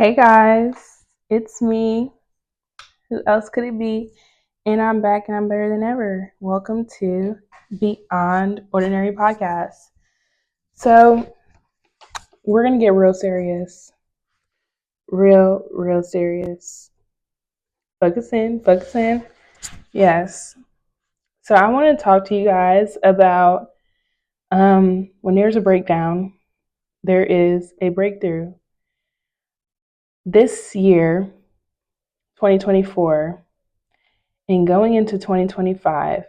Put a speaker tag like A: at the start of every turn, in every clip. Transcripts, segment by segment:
A: Hey guys, it's me. Who else could it be? And I'm back and I'm better than ever. Welcome to Beyond Ordinary Podcast. So, we're going to get real serious. Real serious. Focus in, focus in. Yes. So, I want to talk to you guys about when there's a breakdown, there is a breakthrough. This year, 2024, and going into 2025,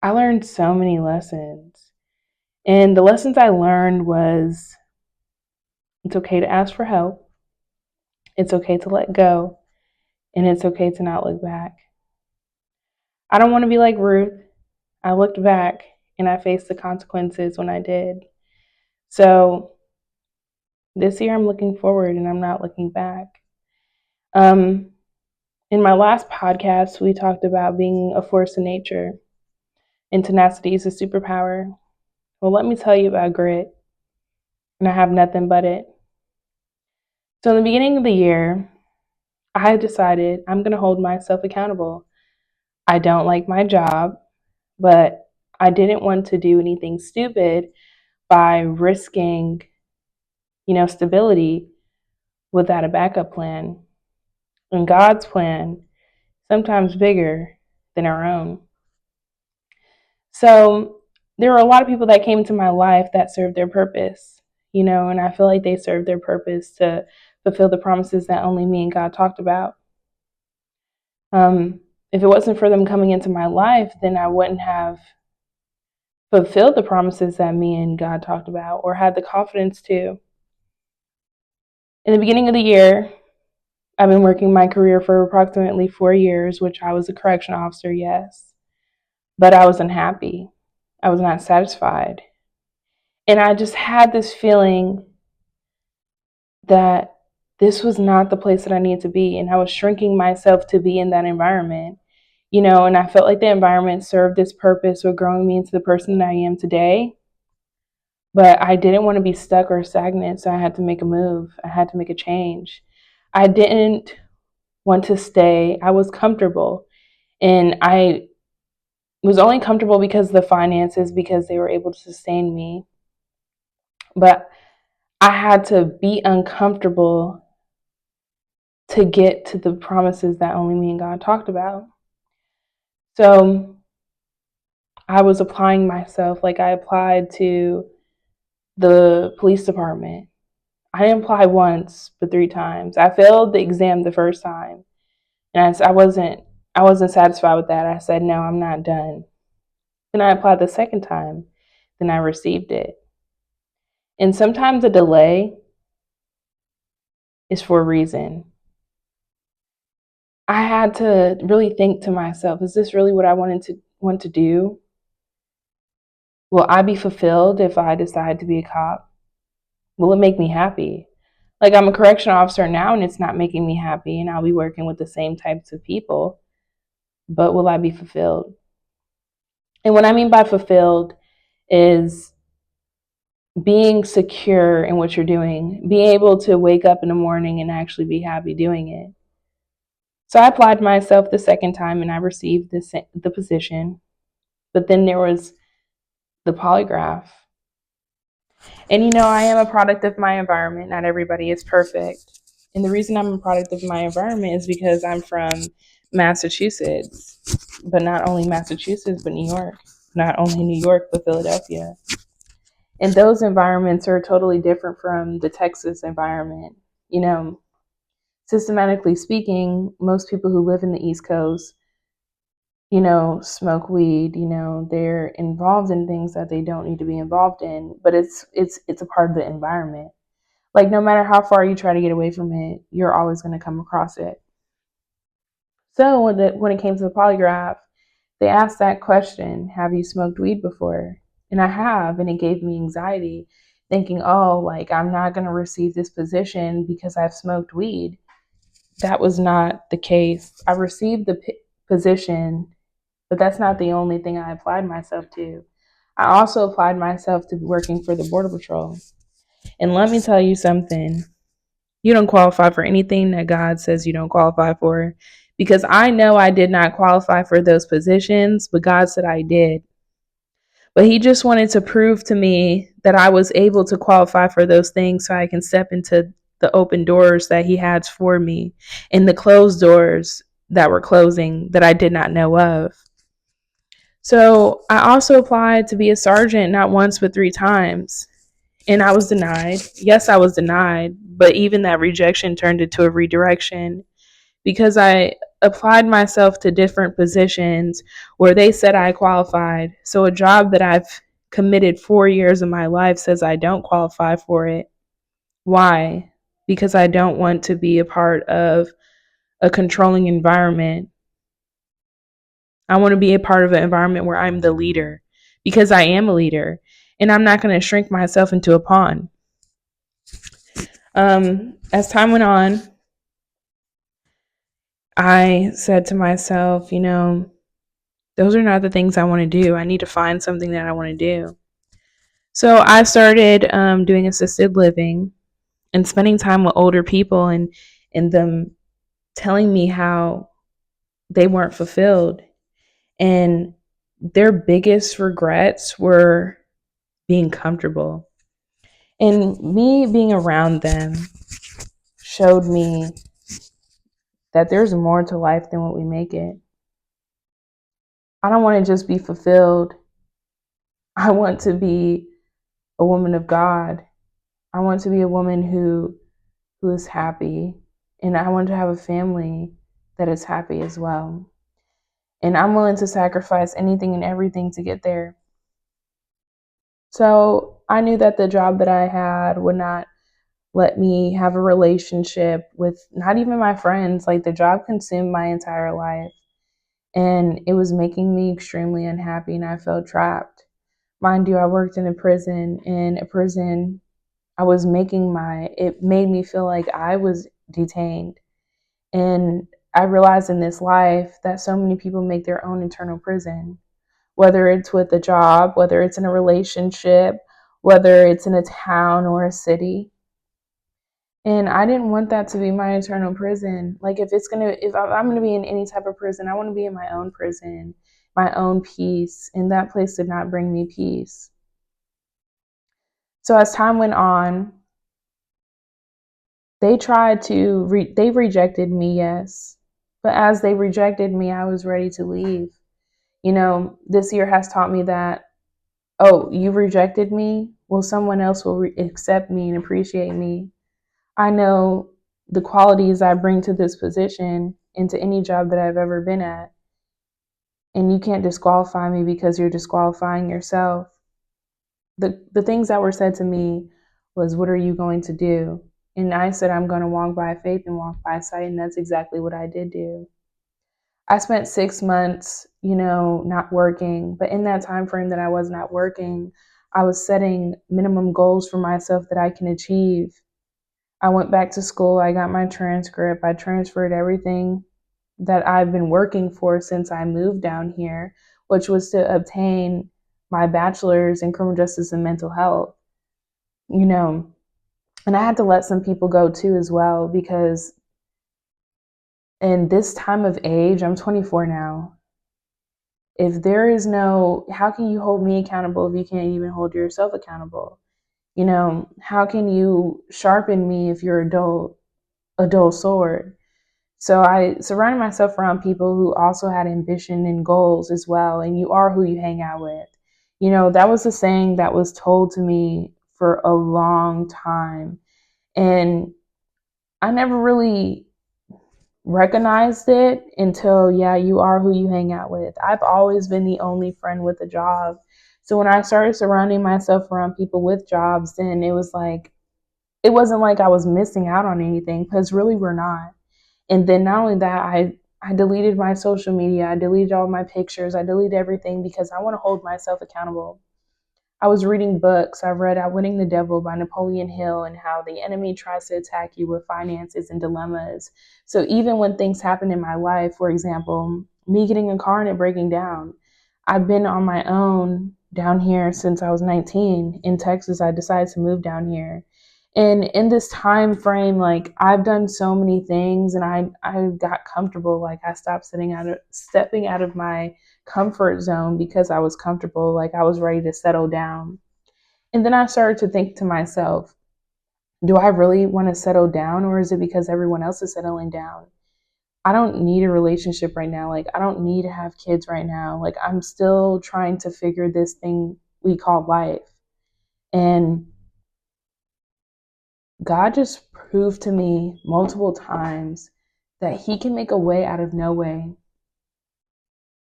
A: I learned so many lessons. And the lessons I learned was it's okay to ask for help, it's okay to let go, and it's okay to not look back. I don't want to be like Ruth. I looked back and I faced the consequences when I did. So this year I'm looking forward and I'm not looking back. In my last podcast, we talked about being a force in nature and tenacity is a superpower. Well, let me tell you about grit, and I have nothing but it. So, in the beginning of the year, I had decided I'm going to hold myself accountable. I don't like my job, but I didn't want to do anything stupid by risking, stability without a backup plan. And God's plan, sometimes bigger than our own. So there were a lot of people that came into my life that served their purpose, and I feel like they served their purpose to fulfill the promises that only me and God talked about. If it wasn't for them coming into my life, then I wouldn't have fulfilled the promises that me and God talked about or had the confidence to. In the beginning of the year, I've been working my career for approximately 4 years, which I was a correction officer, yes. But I was unhappy. I was not satisfied. And I just had this feeling that this was not the place that I needed to be. And I was shrinking myself to be in that environment, and I felt like the environment served its purpose with growing me into the person that I am today. But I didn't want to be stuck or stagnant, so I had to make a move. I had to make a change. I didn't want to stay. I was comfortable. And I was only comfortable because of the finances, because they were able to sustain me. But I had to be uncomfortable to get to the promises that only me and God talked about. So I was applying myself, like I applied to the police department. I didn't apply once, but 3 times. I failed the exam the first time, and I wasn't satisfied with that. I said, no, I'm not done. Then I applied the second time. Then I received it. And sometimes a delay is for a reason. I had to really think to myself, is this really what I want to do? Will I be fulfilled if I decide to be a cop? Will it make me happy? Like, I'm a correction officer now and it's not making me happy, and I'll be working with the same types of people, but will I be fulfilled? And what I mean by fulfilled is being secure in what you're doing, being able to wake up in the morning and actually be happy doing it. So I applied myself the second time and I received the position. But then there was the polygraph. And I am a product of my environment. Not everybody is perfect. And the reason I'm a product of my environment is because I'm from Massachusetts. But not only Massachusetts, but New York. Not only New York, but Philadelphia. And those environments are totally different from the Texas environment. Systematically speaking, most people who live in the East Coast, smoke weed, they're involved in things that they don't need to be involved in, but it's a part of the environment. Like, no matter how far you try to get away from it, you're always going to come across it. So when it came to the polygraph, they asked that question, have you smoked weed before? And I have, and it gave me anxiety, thinking, oh, like, I'm not going to receive this position because I've smoked weed. That was not the case. I received the position, but that's not the only thing I applied myself to. I also applied myself to working for the Border Patrol. And let me tell you something. You don't qualify for anything that God says you don't qualify for. Because I know I did not qualify for those positions, but God said I did. But He just wanted to prove to me that I was able to qualify for those things so I can step into the open doors that He had for me and the closed doors that were closing that I did not know of. So I also applied to be a sergeant not once but 3 times. And I was denied. Yes, I was denied, but even that rejection turned into a redirection because I applied myself to different positions where they said I qualified. So a job that I've committed 4 years of my life says I don't qualify for it. Why? Because I don't want to be a part of a controlling environment. I want to be a part of an environment where I'm the leader because I am a leader and I'm not going to shrink myself into a pawn. As time went on, I said to myself, those are not the things I want to do. I need to find something that I want to do. So I started doing assisted living and spending time with older people and them telling me how they weren't fulfilled. And their biggest regrets were being comfortable. And me being around them showed me that there's more to life than what we make it. I don't want to just be fulfilled. I want to be a woman of God. I want to be a woman who is happy, and I want to have a family that is happy as well. And I'm willing to sacrifice anything and everything to get there. So I knew that the job that I had would not let me have a relationship with not even my friends. Like the job consumed my entire life, and it was making me extremely unhappy, and I felt trapped. Mind you, I worked in a prison. In a prison, it made me feel like I was detained. And I realized in this life that so many people make their own internal prison, whether it's with a job, whether it's in a relationship, whether it's in a town or a city. And I didn't want that to be my internal prison. Like if I'm going to be in any type of prison, I want to be in my own prison, my own peace. And that place did not bring me peace. So as time went on, they rejected me, yes. But as they rejected me, I was ready to leave. This year has taught me that, oh, you rejected me? Well, someone else will accept me and appreciate me. I know the qualities I bring to this position and to any job that I've ever been at. And you can't disqualify me because you're disqualifying yourself. The things that were said to me was, what are you going to do? And I said, I'm going to walk by faith and walk by sight. And that's exactly what I did do. I spent 6 months, not working. But in that time frame that I was not working, I was setting minimum goals for myself that I can achieve. I went back to school. I got my transcript. I transferred everything that I've been working for since I moved down here, which was to obtain my bachelor's in criminal justice and mental health. And I had to let some people go too as well, because in this time of age, I'm 24 now. If there is how can you hold me accountable if you can't even hold yourself accountable? How can you sharpen me if you're a dull sword? So I surrounded myself around people who also had ambition and goals as well. And you are who you hang out with. That was a saying that was told to me for a long time. And I never really recognized it until, you are who you hang out with. I've always been the only friend with a job. So when I started surrounding myself around people with jobs, then it wasn't like I was missing out on anything, because really we're not. And then not only that, I deleted my social media. I deleted all my pictures. I deleted everything because I want to hold myself accountable. I was reading books. I read Outwitting the Devil by Napoleon Hill, and how the enemy tries to attack you with finances and dilemmas. So even when things happen in my life, for example, me getting a car and it breaking down, I've been on my own down here since I was 19 in Texas. I decided to move down here. And in this time frame, like I've done so many things and I got comfortable. Like I stopped stepping out of my comfort zone because I was comfortable, like I was ready to settle down. And then I started to think to myself, do I really want to settle down, or is it because everyone else is settling down? I don't need a relationship right now. Like I don't need to have kids right now. Like I'm still trying to figure this thing we call life. And God just proved to me multiple times that He can make a way out of no way,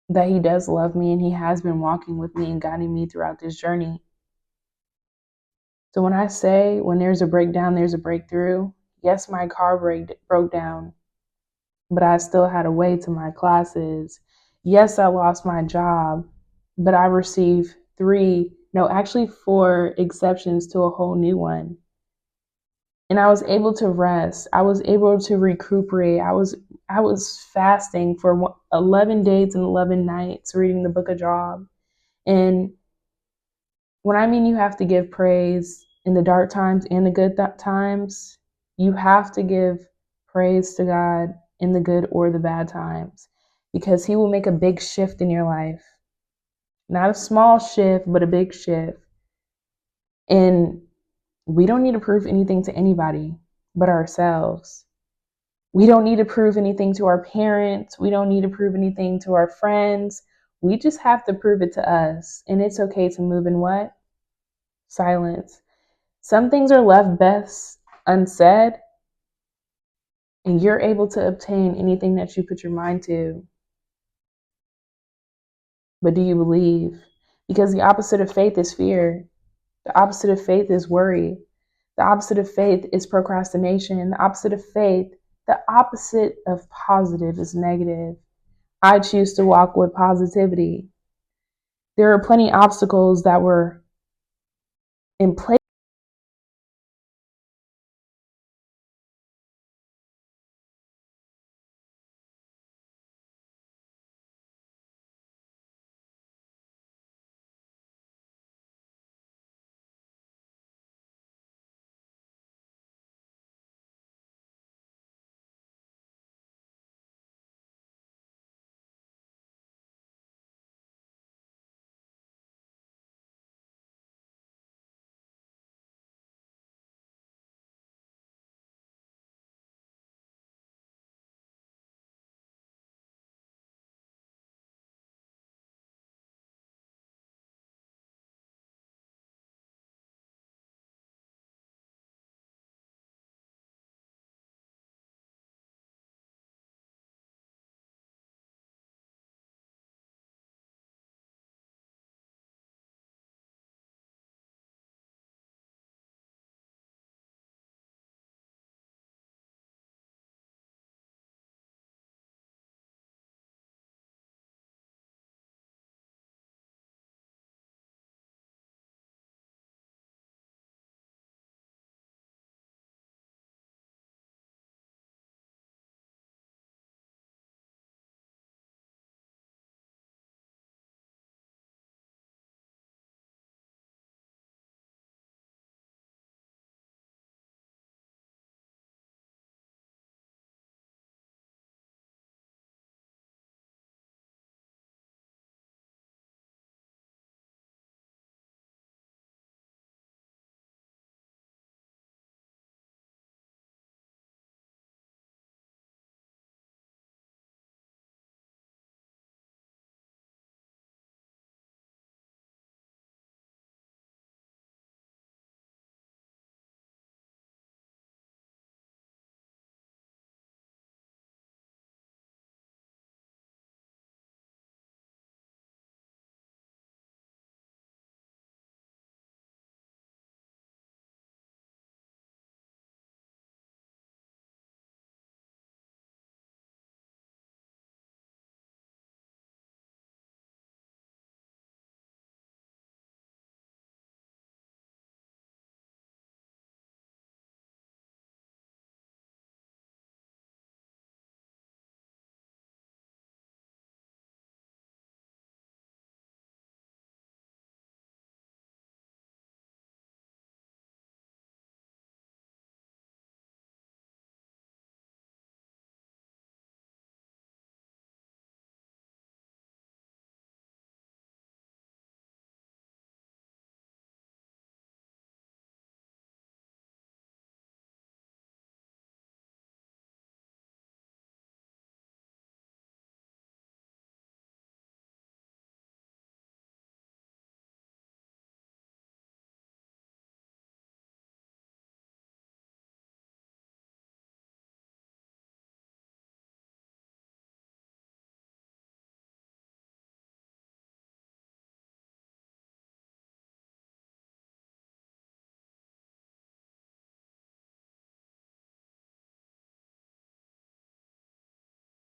A: that He does love me and He has been walking with me and guiding me throughout this journey. So when I say when there's a breakdown, there's a breakthrough, yes, my car broke down, but I still had a way to my classes. Yes, I lost my job, but I received actually four exceptions to a whole new one. And I was able to rest. I was able to recuperate. I was fasting for 11 days and 11 nights reading the book of Job. And when I mean you have to give praise in the dark times and the good times, you have to give praise to God in the good or the bad times, because He will make a big shift in your life. Not a small shift, but a big shift. And we don't need to prove anything to anybody but ourselves. We don't need to prove anything to our parents. We don't need to prove anything to our friends. We just have to prove it to us. And it's okay to move in what? Silence. Some things are left best unsaid, and you're able to obtain anything that you put your mind to. But do you believe? Because the opposite of faith is fear. The opposite of faith is worry. The opposite of faith is procrastination. The opposite of positive is negative. I choose to walk with positivity. There are plenty of obstacles that were in place